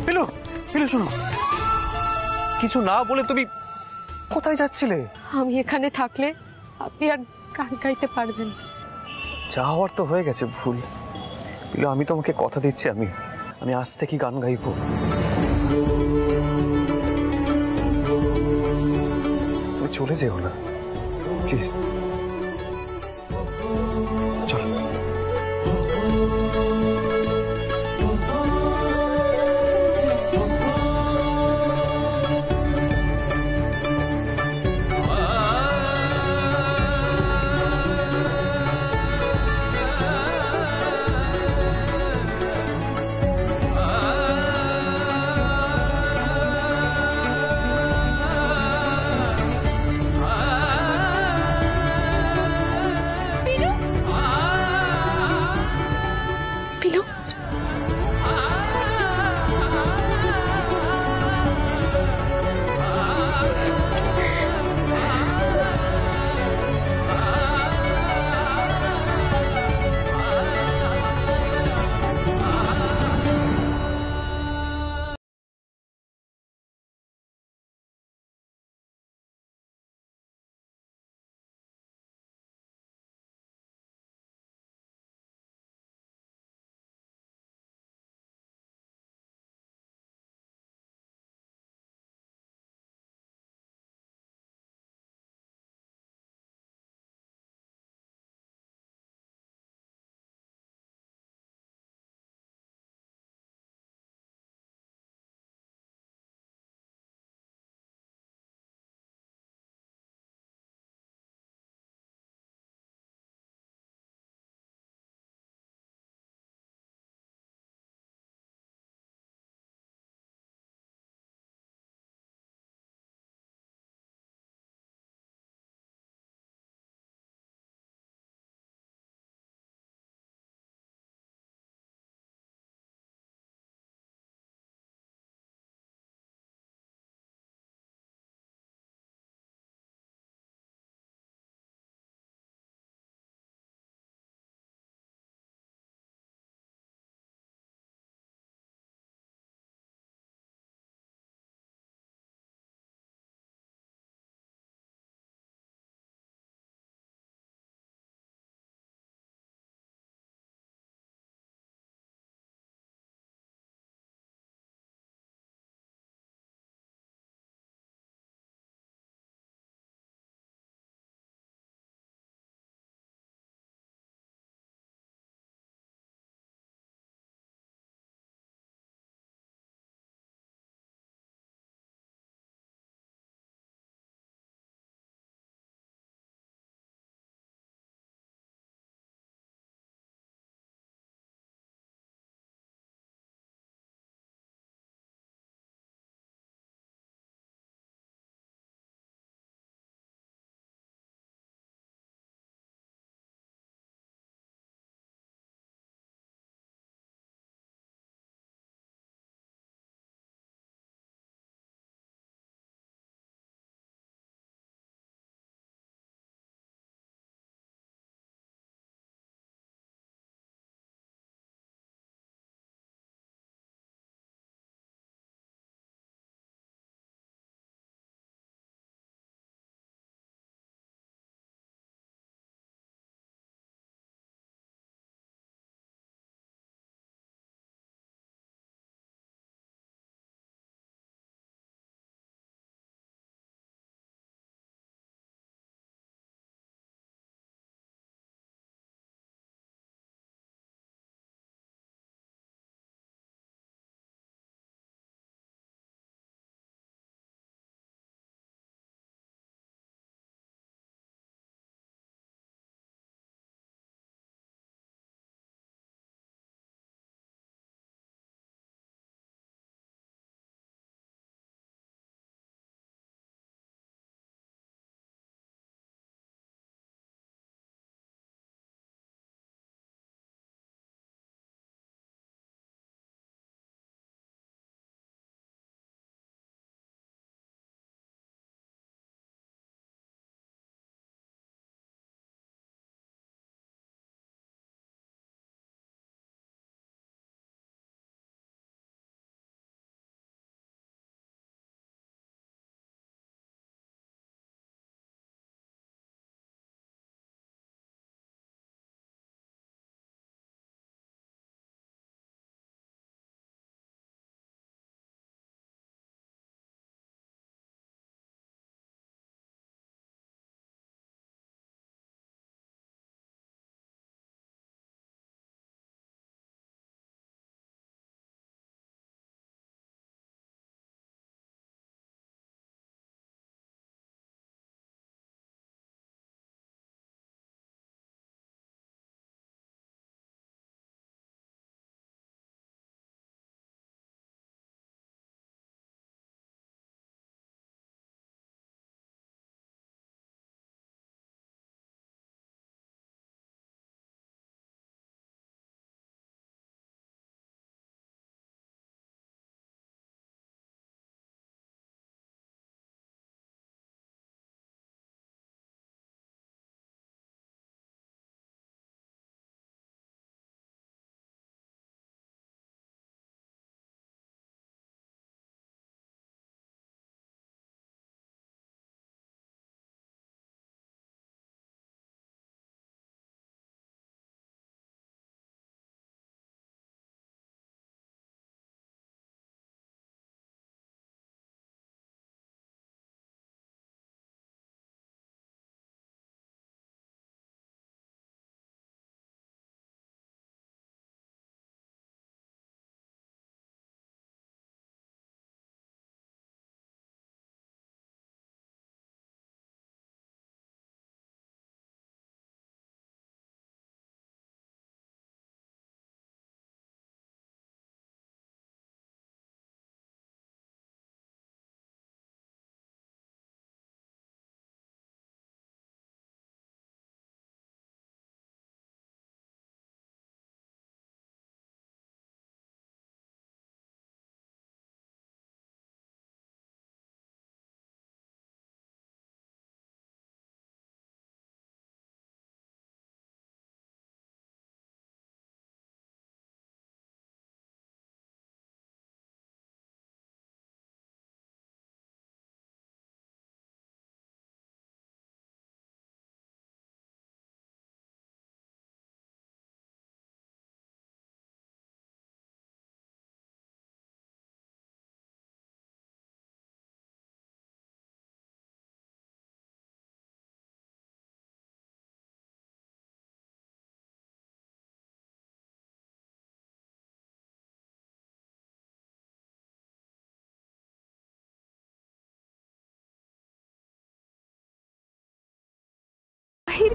পিলু, পিলু শোনো, কিছু না বলে তুমি কোথায় যাচ্ছিলে? আমি এখানে থাকলে আপনি আর গান গাইতে পারবেন। যা হওয়ার তো হয়ে গেছে ভুল। পিলু, আমি তোমাকে কথা দিচ্ছি, আমি আজ থেকে গান গাইবো। তুমি চলে যেও না প্লিজ। চলো।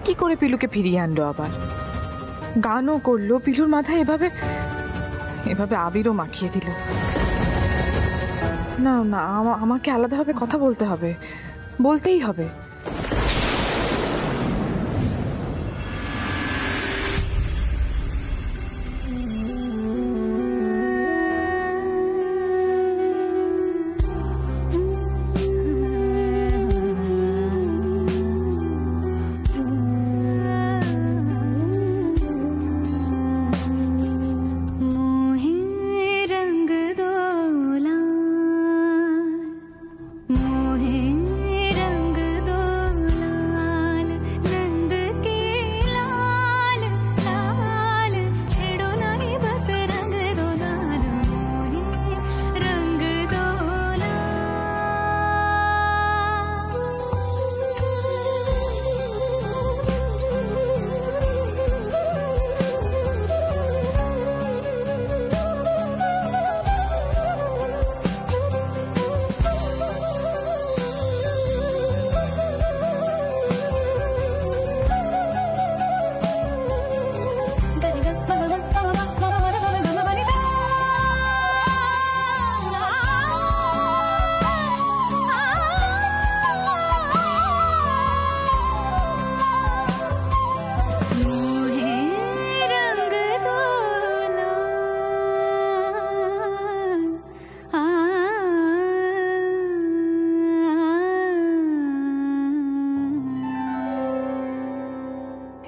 কি করে পিলুকে ফিরিয়ে আনলো আবার? গানও করলো, পিলুর মাথায় এভাবে এভাবে আবিরও মাখিয়ে দিল। না না, আমাকে আলাদাভাবে কথা বলতে হবে, বলতেই হবে।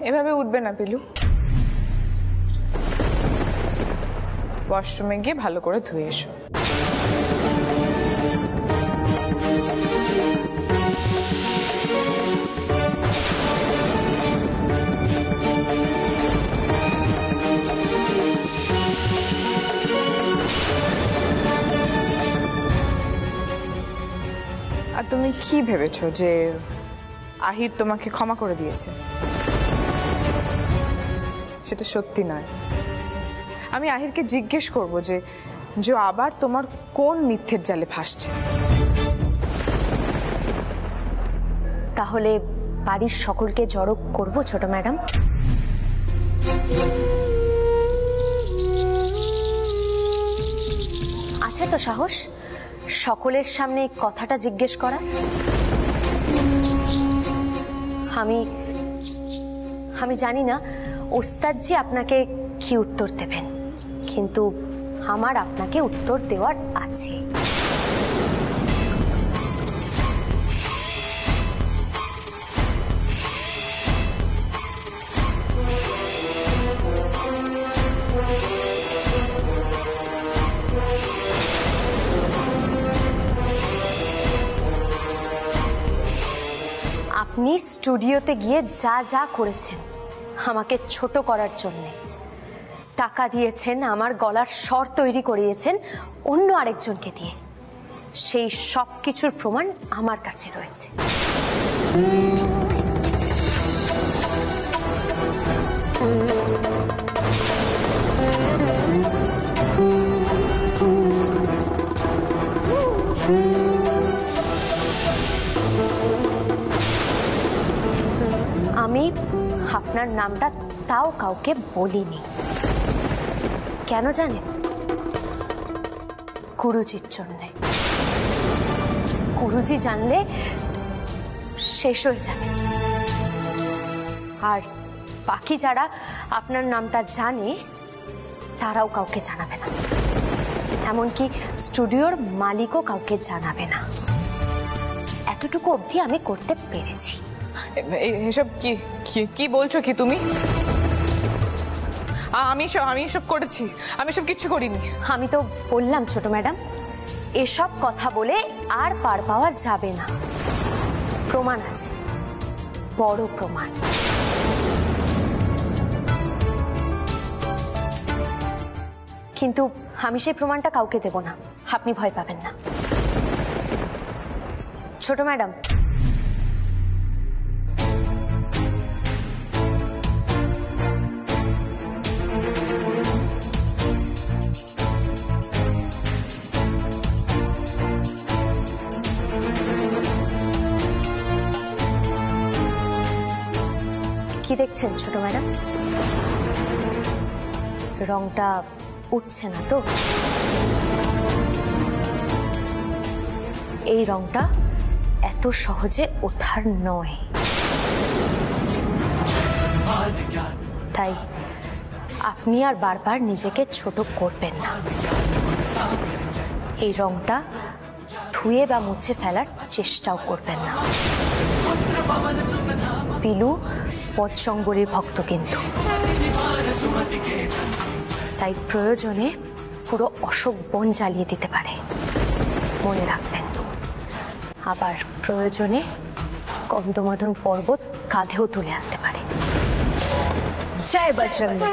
এভাবে উঠবে না পিলু, ওয়াশরুমে গিয়ে ভালো করে ধুয়ে এসো। আর তুমি কি ভেবেছো যে আহির তোমাকে ক্ষমা করে দিয়েছে? সেটা সত্যি নয়। আমি আহিরকে জিজ্ঞেস করব যে আবার তোমার কোন মিথ্যের জালে ফাঁসছে। তাহলে বাড়ির সকলকে জড়ো করব ছোট ম্যাডাম? আছে তো সাহস সকলের সামনে কথাটা জিজ্ঞেস করা? আমি জানি না ওস্তাদজি আপনাকে কি উত্তর দেবেন, কিন্তু আমার আপনাকে উত্তর দেওয়ার আছে। আপনি স্টুডিওতে গিয়ে যা যা করেছেন আমাকে ছোট করার জন্য, টাকা দিয়েছেন, আমার গলার স্বর তৈরি করিয়েছেন অন্য আরেকজনকে দিয়ে, সেই সব কিছুর প্রমাণ আমার কাছে রয়েছে। আমি আপনার নামটা তাও কাউকে বলিনি। কেন জানেন? গুরুজির জন্যে। গুরুজি জানলে শেষ হয়ে যাবে, আর বাকি যারা আপনার নামটা জানে তারাও কাউকে জানাবে না, এমনকি স্টুডিওর মালিকও কাউকে জানাবে না। এতটুকু অবধি আমি করতে পেরেছি। এসব কি কি বলছো কি তুমি? আমি সব করেছি? আমি সব কিচ্ছু করিনি। আমি তো বললাম ছোট ম্যাডাম, এসব কথা বলে আর পার পাওয়া যাবে না। প্রমাণ আছে, বড় প্রমাণ। কিন্তু আমি সেই প্রমাণটা কাউকে দেব না, আপনি ভয় পাবেন না। ছোট ম্যাডাম, কি দেখছেন ছোট ম্যাডাম? রংটা উঠছে না তো? এই রংটা এত সহজে ওঠার নয়, তাই আপনি আর বারবার নিজেকে ছোট করবেন না। এই রংটা ধুয়ে বা মুছে ফেলার চেষ্টাও করবেন না। পিলু পদ্মঙ্গরীর ভক্ত কিন্তু, তাই প্রয়োজনে পুরো অশোক বন জ্বালিয়ে দিতে পারে, মনে রাখবেন। আবার প্রয়োজনে গন্ধমাদন পর্বত কাঁধেও তুলে আনতে পারে। জয় বজরঙ্গ।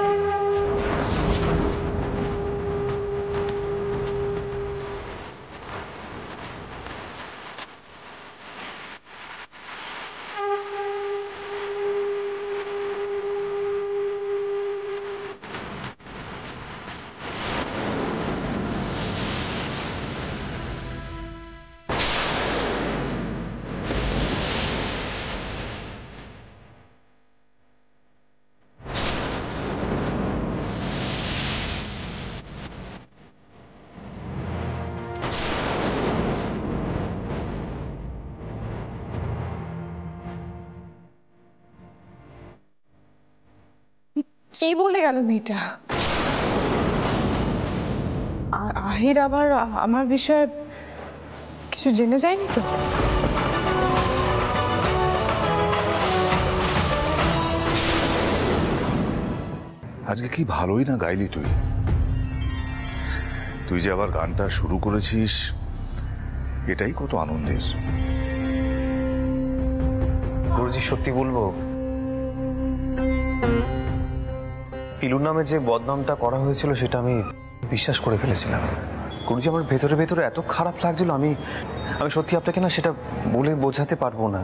কি বলে গেল মেয়েটা? আহির আবার আমার বিষয়ে কিছু জেনে যায়নি তো? আজকে কি ভালোই না গাইলি তুই। তুই যে আবার গানটা শুরু করেছিস, এটাই কত আনন্দের। গুরুজি সত্যি বলবো, পিলুর নামে যে বদনামটা করা হয়েছিল সেটা আমি বিশ্বাস করে ফেলেছিলাম। গুরুজি, আমার ভেতরে ভেতরে এত খারাপ লাগছিল, আমি সত্যি আপনাকে না সেটা বলে বোঝাতে পারবো না।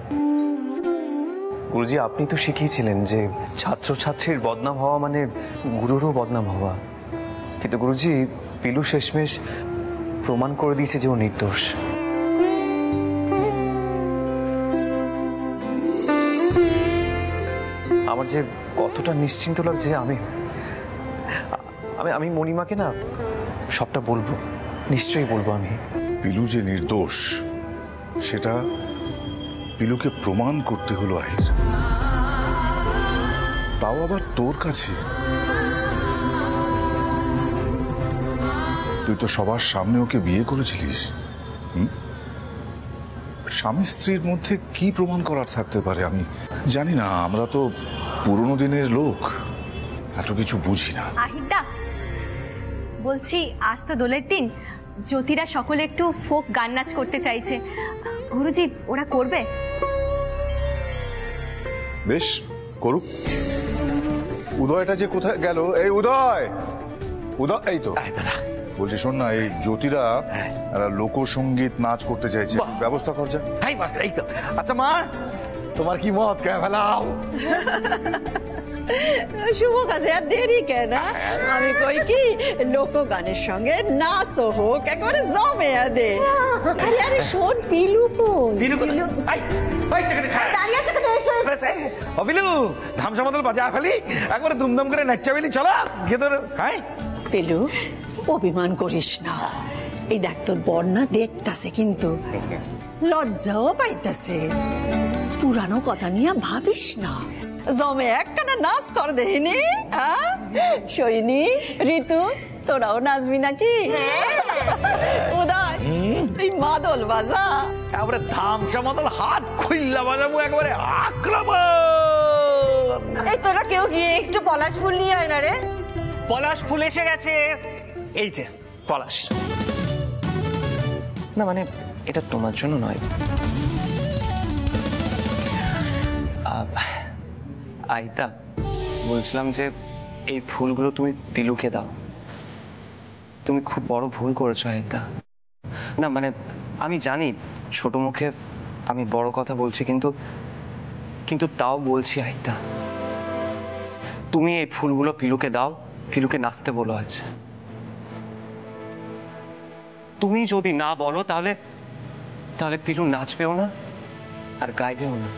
গুরুজি, আপনি তো শিখিয়েছিলেন যে ছাত্রছাত্রীর বদনাম হওয়া মানে গুরুরও বদনাম হওয়া, কিন্তু গুরুজি পিলু শেষমেশ প্রমাণ করে দিয়েছে যে ও নির্দোষ। আমার যে কতটা নিশ্চিন্ত লাগছে, আমি আমি মণিমাকে না সবটা বলবো, নিশ্চয়ই বলবো। আমি পিলু যে নির্দোষ সেটা পিলুকে প্রমাণ করতে হলো আহির, তাও আবার তোর কাছে। তুই তো সবার সামনে ওকে বিয়ে করেছিলিস। স্বামী স্ত্রীর মধ্যে কি প্রমাণ করার থাকতে পারে আমি জানি না। আমরা তো পুরনো দিনের লোক, এত কিছু বুঝি না। আহিরদা বলছি, আজ তো দোলের দিন, জ্যোতিরা সকলে একটু ফোক গান নাচ করতে চাইছে। গুরুজি ওরা করবে? বেশ, করুক। উদয়টা যে কোথায় গেল? এই উদয়, উদয়, এই তো। বলছি শোন না, এই জ্যোতিরা একটা লোকসঙ্গীত নাচ করতে চাইছে, ব্যবস্থা কর যা। এই তো। আচ্ছা মা, তোমার কি মত? কে ফেলাও শুভ কাজে আর দেরি কেন? আমি কই কি, লোকগানের সঙ্গে নাচও হোক, একেবারে জমে দে। আরে আরে শোন, পিলু কোন? পিলু পিলু ধামসা মতল বাজা ফেলি, একবারে ধুমধাম করে নাচা ফেলি। চলো গিয়ে তোর। হ্যাঁ পিলু, অভিমান করিস না। এই দেখ, তোর বন্যা দেখতাছে কিন্তু লজ্জাও পাইতাছে। পুরানো কথা নিয়ে ভাবিস না, জমে একখানা নাচ কর দেখিনি। সৈনী, ঋতু, তোরাও নাচবি নাকি? উদয়, তুই মাদল বাজা। একবারে ধামসা মতল হাত খুইল্লা বাজাবো, একবারে আক্রমণ। এই তোরা কেউ গিয়ে একটু পলাশ ফুল নিয়ে আয় না রে। পলাশ ফুল এসে গেছে। এই যে পলাশ। না মানে এটা তোমার জন্য নয়, আইতা বলছিলাম যে এই ফুলগুলো তুমি পিলুকে দাও। তুমি খুব বড় ভুল করেছো আইতা। না মানে আমি জানি ছোট মুখে আমি বড় কথা বলছি, কিন্তু তাও বলছি আইতা, তুমি এই ফুলগুলো পিলুকে দাও। পিলুকে নাচতে বলো আছে। তুমি যদি না বলো তাহলে পিলু নাচবেও না আর গাইবেও না।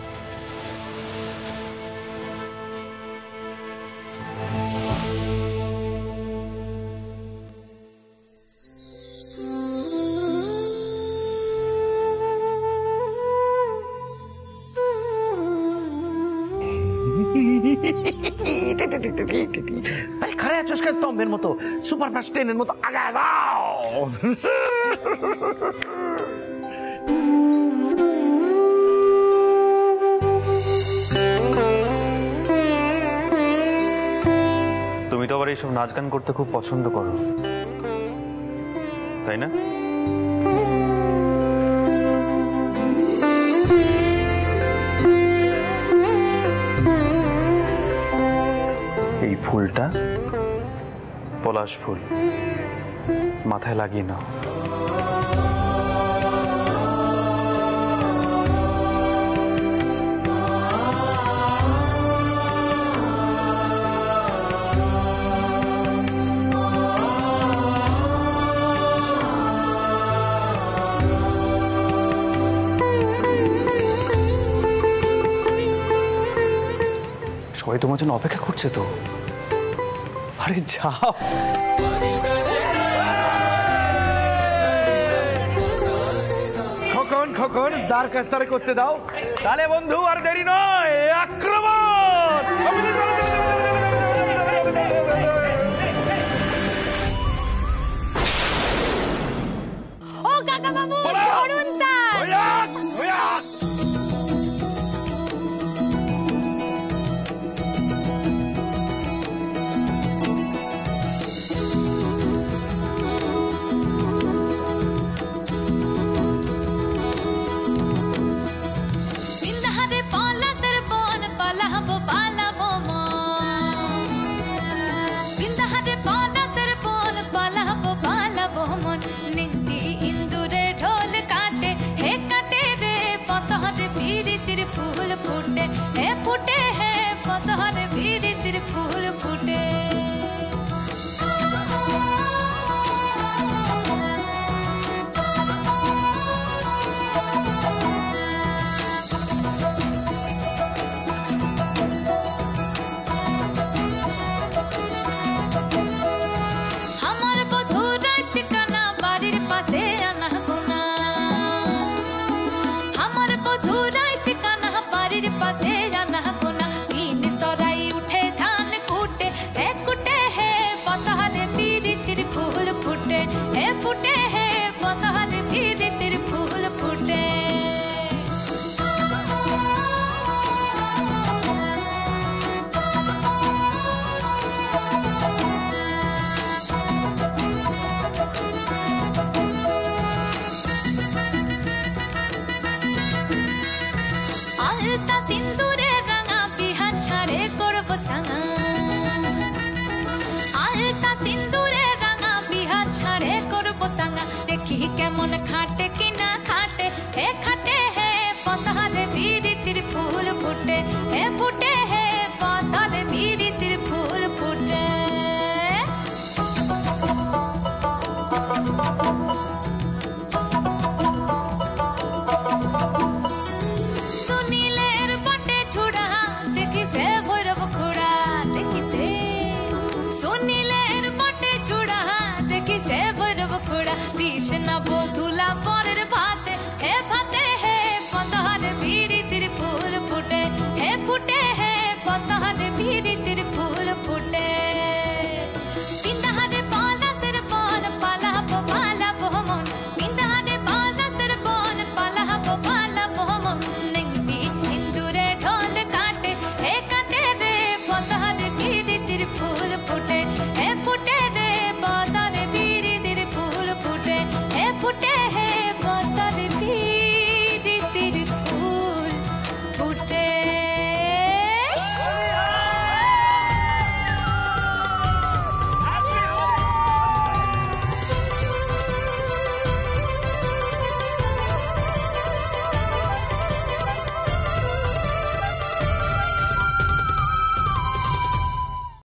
খারে আছিস কে স্তম্ভের মতো, সুপার ফাস্ট ট্রেনের মতো আগে যাও। তুমি তো আবার এইসব নাচ গান করতে খুব পছন্দ করো, তাই না? এই ফুলটা পলাশ ফুল, মাথায় লাগিয়ে নাও। সবাই তোমার জন্য অপেক্ষা করছে তো, আরে যাও। খোকন খোকন যার কাজ তারে করতে দাও, তাহলে বন্ধু আর দেরি নয়, আক্রমণ। ও কাকা বাবু, ধরুন তার। फूल फूटे है पतहर बीड़ी तिर फूल फूटे। हमार बधू रात काना बाड़ीर पासे आना गुना, हमार बधू रात काना बाड़ीर पासे आना गुना। तीन सराई उठे धान कूटे है पतहर बीड़ी तिर फूल फूटे है पतहर बीड़ी तिर फूल फूटे। आलता सिंदूरे रंगा बिहा छाड़े करब संगा, आलता सिंदूरे रंगा बिहा छाड़े करब संगा। देखी केमन खाटे कि ना खाटे है पतहर बीड़ी तिर फूल फूटे है पतहर बीड़ी तिर फूल फूटे। सुनीलेर बटे छुड़ा देखी से भैरव खुड़ा, देखी से सुनीलेर बटे छुड़ा देखी से भैरव खुड़ा। दिश न बोधुला परेर भाते